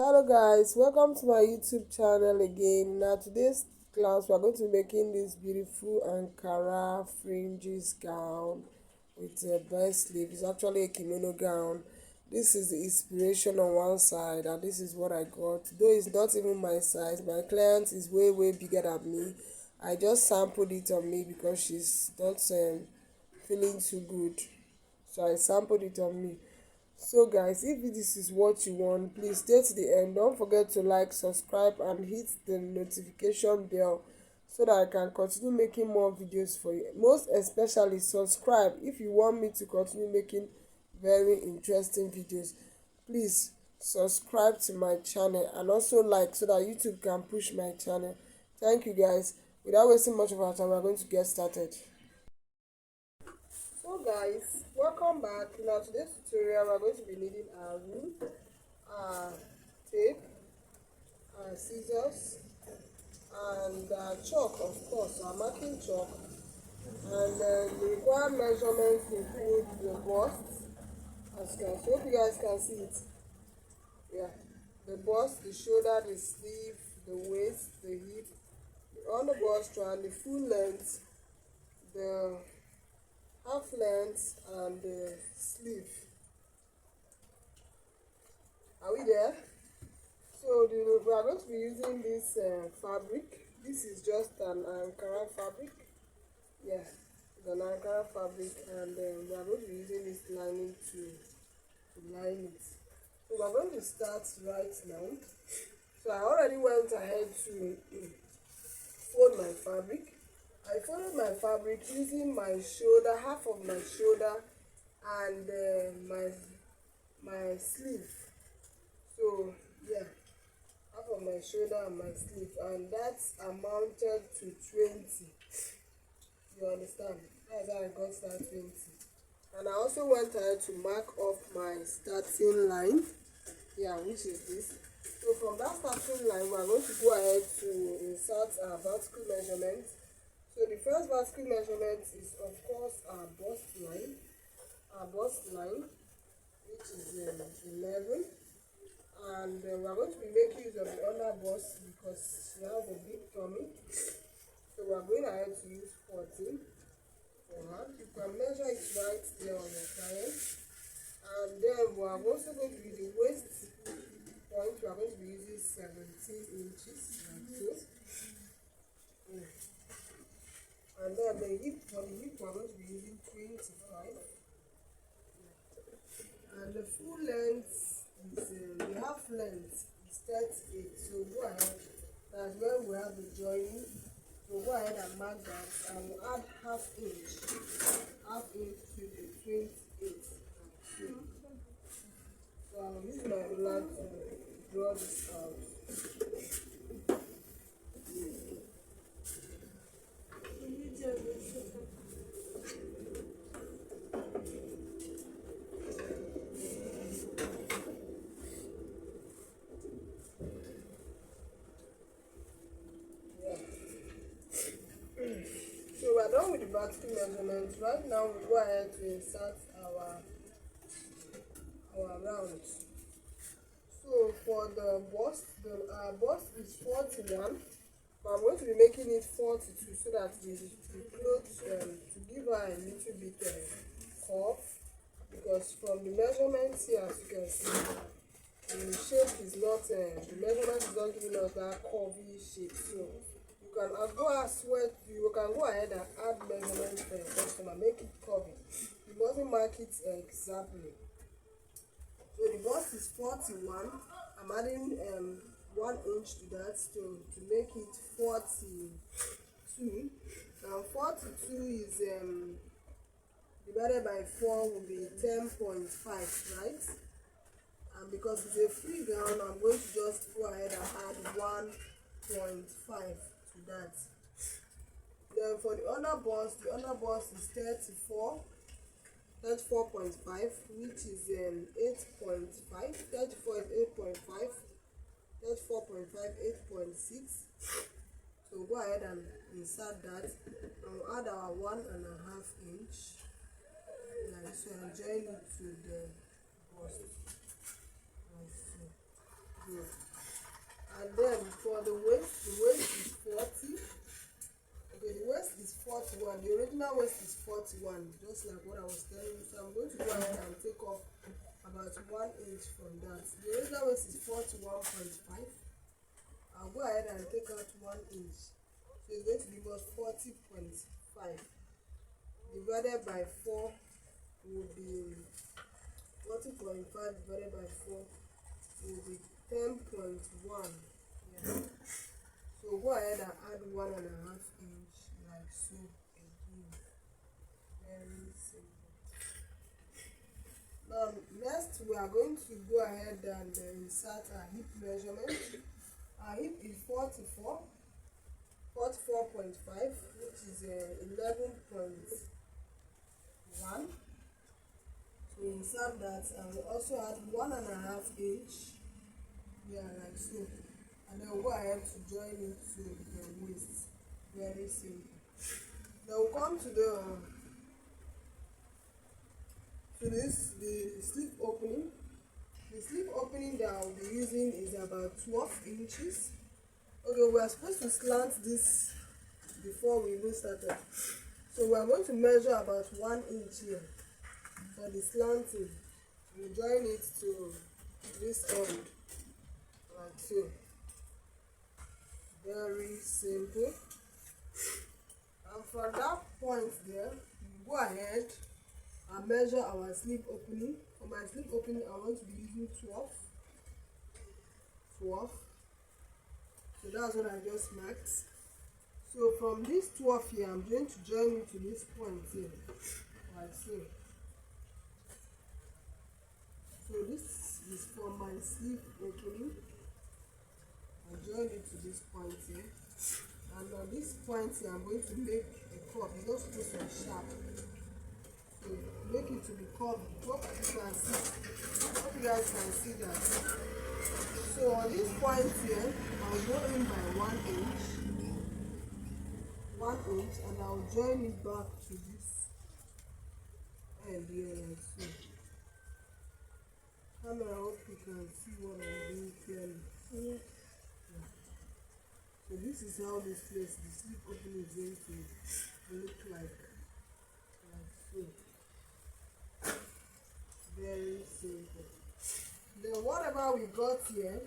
Hello guys, welcome to my YouTube channel again. Now today's class we are going to be making this beautiful Ankara fringes gown with a best sleeve. It's actually a kimono gown. This is the inspiration on one side and this is what I got. Though it's not even my size, my client is way bigger than me. I just sampled it on me because she's not feeling too good. So I sampled it on me. So guys, if this is what you want, please stay to the end. Don't forget to like, subscribe and hit the notification bell so that I can continue making more videos for you. Most especially subscribe if you want me to continue making very interesting videos. Please subscribe to my channel and also like so that YouTube can push my channel. Thank you guys. Without wasting much of our time, we're going to get started. So guys, welcome back. Now today's tutorial we're going to be needing our rule, tape, scissors, and chalk, of course, our marking chalk. And the required measurements include the bust, as you can see. Hope you guys can see it. Yeah, the bust, the shoulder, the sleeve, the waist, the hip, on the bust and the full length, the half length, and the sleeve. Are we there? So we are going to be using this fabric. This is just an Ankara fabric. Yeah, it's an Ankara fabric, and we are going to be using this lining to line it. So we are going to start right now. So I already went ahead to fold my fabric. I folded my fabric using my shoulder, half of my shoulder, and my sleeve. So yeah, half of my shoulder and my sleeve, and that's amounted to 20. You understand? That's how I got that 20. And I also went ahead to mark off my starting line. Yeah, which is this. So from that starting line, we are going to go ahead to insert our vertical measurement. So the first vertical measurement is of course our bust line. Our bust line, which is 11. And we are going to be making use of the under bust because she has a big tummy. So we are going ahead to use 14 for her. You can measure it right there on your client. And then we are also going to use the waist point. We are going to be using 17 inches like so. And then the hip, for the hip we are going to be using 25. And the full length is the half length is 38. So go ahead, that's where we have the joining. So go ahead and mark that, and we'll add half inch to the 28. So I'll use my ruler to draw this out. So we're done with the vertical measurements. Right now we go ahead to insert our rounds. So for the bust, the bust is 41, but I'm going to be making it 42 so that the clothes to give her a little bit curve, because from the measurements here, as you can see, the shape is not the measurement is not giving us that curvy shape. So you can go ahead and add measurement for your customer, make it curvy. You mustn't mark it exactly. So the bust is 41. I'm adding 1 inch to that to make it 42. Now 42 is divided by 4 will be 10.5, right? And because it's a free gown, I'm going to just go ahead and add 1.5 to that. Then for the under bust is 34. 34.5, which is 8.5. 34 is 8.5. 34.5, 8.6. So go ahead and insert that, and we'll add our 1.5 inch. Like so, and join it to the bust. Like so. Good. for the waist is 40. Okay, the waist is 41. The original waist is 41, just like what I was telling you. So I'm going to go ahead and take off about 1 inch from that. The original waist is 41.5. I'll go ahead and take out 1 inch. So it's going to give us 40.5. Divided by 4 will be 40.5 divided by 4 will be 10.1. Yeah. So go ahead and add 1.5 inch like so again. Very simple. Now next we are going to go ahead and insert our hip measurement. Our hip is 44.5, which is 11.1. So insert that, and we also add 1.5 inch. Yeah, like so. And then we'll go ahead to join it to the waist. Very simple. Then we'll come to the sleeve opening. The sleeve opening that I'll be using is about 12 inches. Okay, we are supposed to slant this before we even started. So we are going to measure about 1 inch here for the slanting. We'll join it to this end like so. Very simple. And from that point there, we go ahead and measure our sleeve opening. For my sleeve opening, I want to be using 12. So that's what I just marked. So from this 12 here, I'm going to join it to this point here, like so. So this is for my sleeve opening. I join it to this point here, and on this point here, I'm going to make a curve. It's not supposed to be sharp. So make it to be curved. Hope you can see. Hope you guys can see that. So on this point here, I'll go in by 1 inch. 1 inch, and I'll join it back to this end here like so. Camera, I hope you can see what I'm doing clearly. Yeah. So this is how this place, the sleeve opening is going to look like so. Very simple. Then whatever we got here,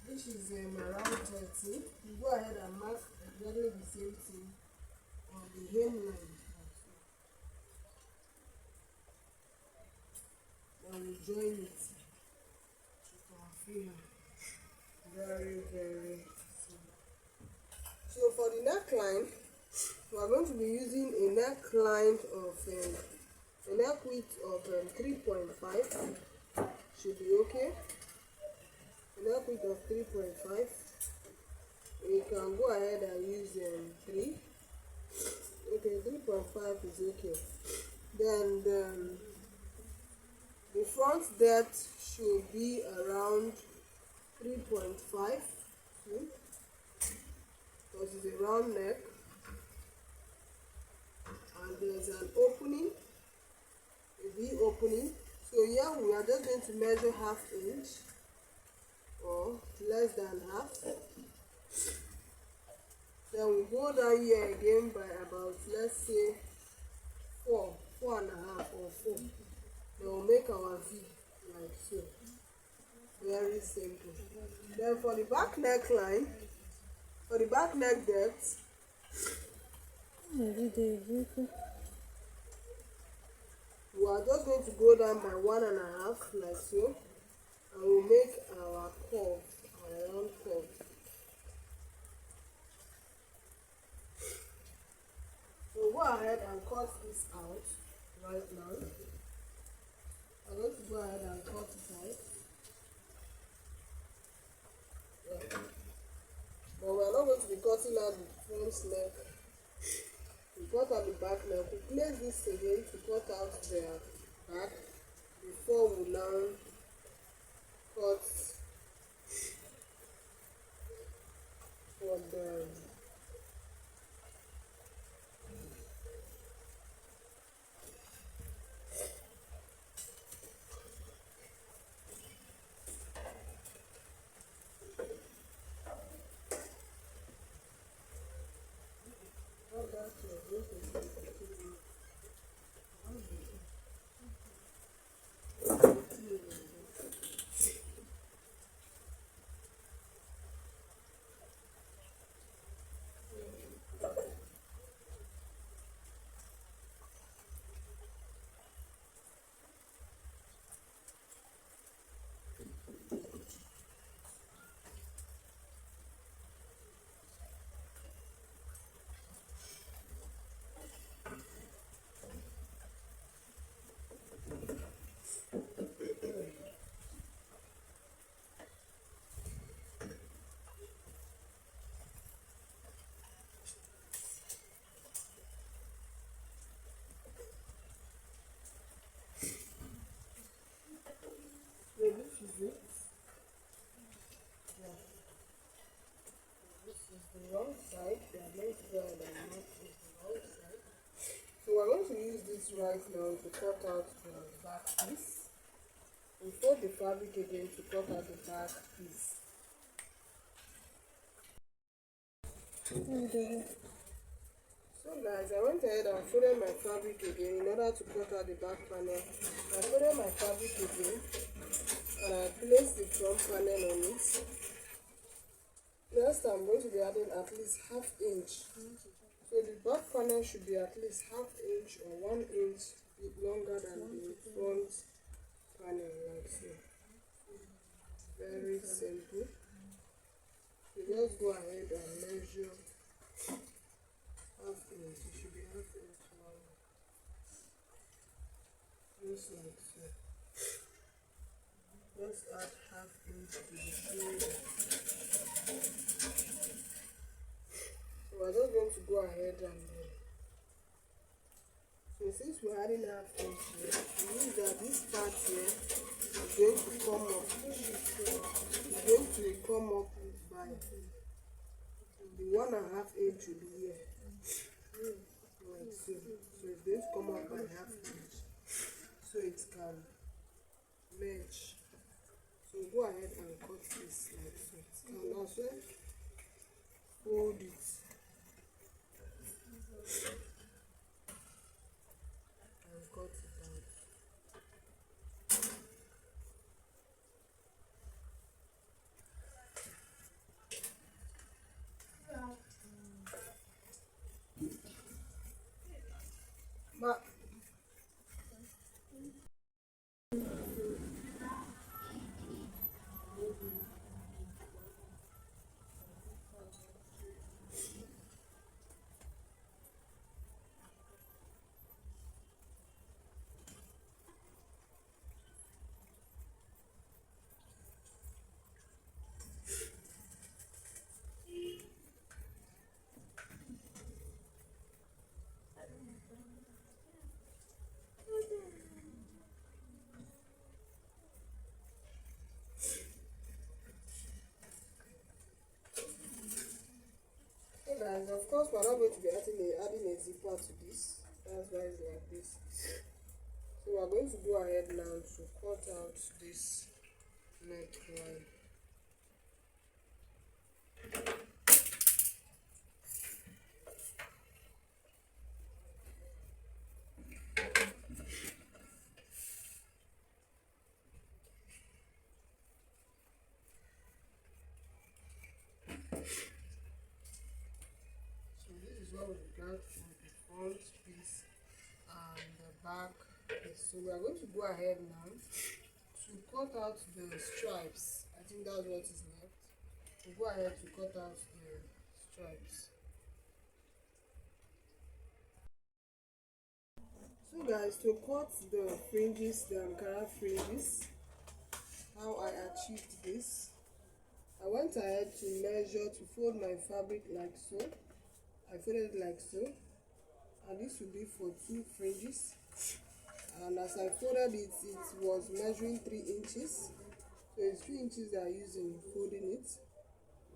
which is around 30, we go ahead and mark exactly the same thing on the hemline. And we join it with our finger. Very simple. So for the neckline, we are going to be using a neckline of a neck width of 3.5. Should be okay. A neck width of 3.5. You can go ahead and use 3. Okay, 3.5 is okay. Then the front depth should be around 3.5 because it's a round neck, and there's an opening, a V opening. So here we are just going to measure 1/2 inch or less than half. Then we go down here again by about, let's say 4.5 or 4. Then we'll make our V like so. Very simple. Then for the back neckline, for the back neck depth, we are just going to go down by 1.5 like so, and we'll make our curve, our round curve. So go ahead and cut this out right now. I'm going to go ahead and cut it out. Yeah. But we are not going to be cutting out the front neck. We cut out the back neck. We place this again to cut out the back before we now cut for the right now to cut out the back piece. We fold the fabric again to cut out the back piece. So guys, I went ahead and folded my fabric again in order to cut out the back panel. I folded my fabric again and I placed the front panel on it. Next I'm going to be adding at least ½ inch. So the back panel should be at least ½ inch or 1 inch longer than the front panel, like so. Very simple. So just go ahead and measure ½ inch. It should be ½ inch long. Just like so. Just add ½ inch to the fold. So we're just going to go ahead and so since we're adding ½ inch here, it means that this part here is going to come up. It's going to come up by the 1½ inch will be here. Like so. So it's going to come up by ½ inch. So it can match. So go ahead and cut this like so. It can also fold it. And cut it out. But guys, of course we're not going to be adding a zipper to this. That's why it's like this. So we're going to go ahead now to cut out this neckline. What we got for the front piece and the back piece. So we are going to go ahead now to cut out the stripes. I think that's what is left. So go ahead to cut out the stripes. So guys, to cut the fringes, the Ankara fringes, how I achieved this, I went ahead to measure to fold my fabric like so. I folded it like so, and this will be for 2 fringes. And as I folded it, it was measuring 3 inches. So it's 3 inches that I use in folding it,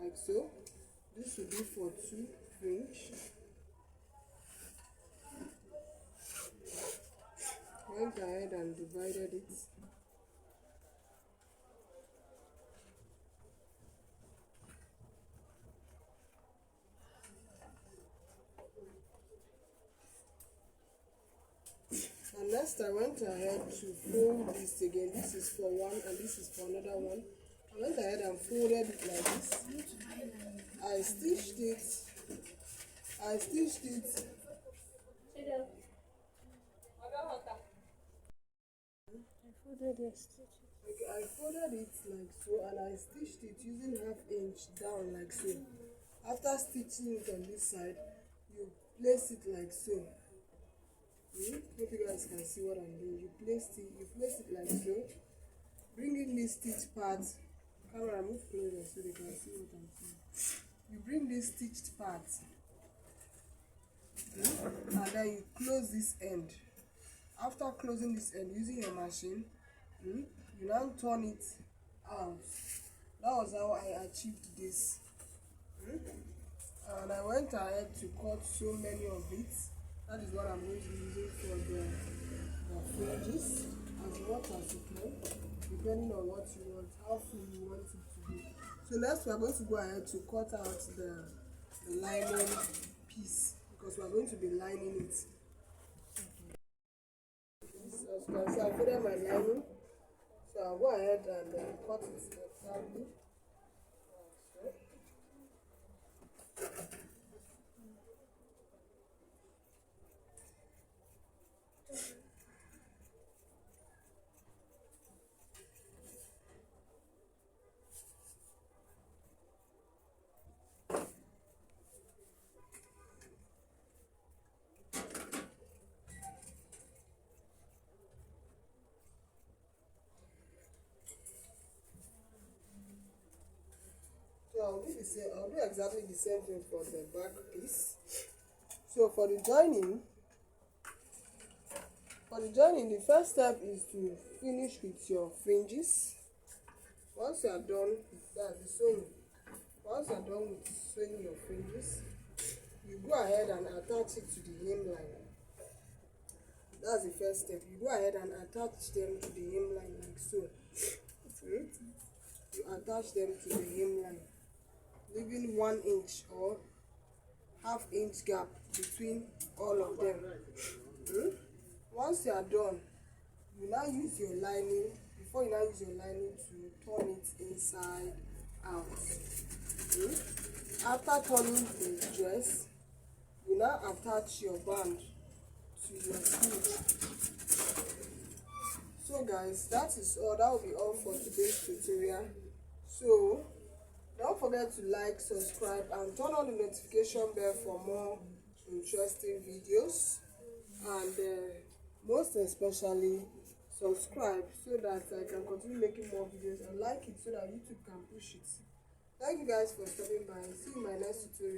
like so. This will be for 2 fringe. Went ahead and divided it. And next I went ahead to fold this again. This is for one and this is for another one. I went ahead and folded it like this. I stitched it. I folded it like so, and I stitched it using ½ inch down like so. After stitching it on this side, you place it like so. Hope you guys can see what I'm doing. You place it like so. Bring in this stitch part. Camera, move closer so they can see what I'm saying. You bring this stitched part, and then you close this end. After closing this end using your machine, you now turn it out. That was how I achieved this. And I went ahead to cut so many of it. That is what I'm going to be using for the fringes, as much as you can, depending on what you want, how full you want it to be. So next we are going to go ahead to cut out the lining piece, because we are going to be lining it. As you can see, I fitted my lining, so I'll go ahead and cut it exactly. So I'll do exactly the same thing for the back piece. So for the joining, the first step is to finish with your fringes. Once you are done, that's the sewing. Once you are done with sewing your fringes, you go ahead and attach it to the hemline. That's the first step. You go ahead and attach them to the hemline like so. You attach them to the hemline, leaving 1 inch or ½ inch gap between all of them. Once you are done, you now use your lining. Before you now use your lining to turn it inside out. After turning the dress, you now attach your band to your sleeve. So guys, that is all. That will be all for today's tutorial. So don't forget to like, subscribe, and turn on the notification bell for more interesting videos, and most especially subscribe so that I can continue making more videos, and like it so that YouTube can push it. Thank you guys for stopping by. See you in my next tutorial.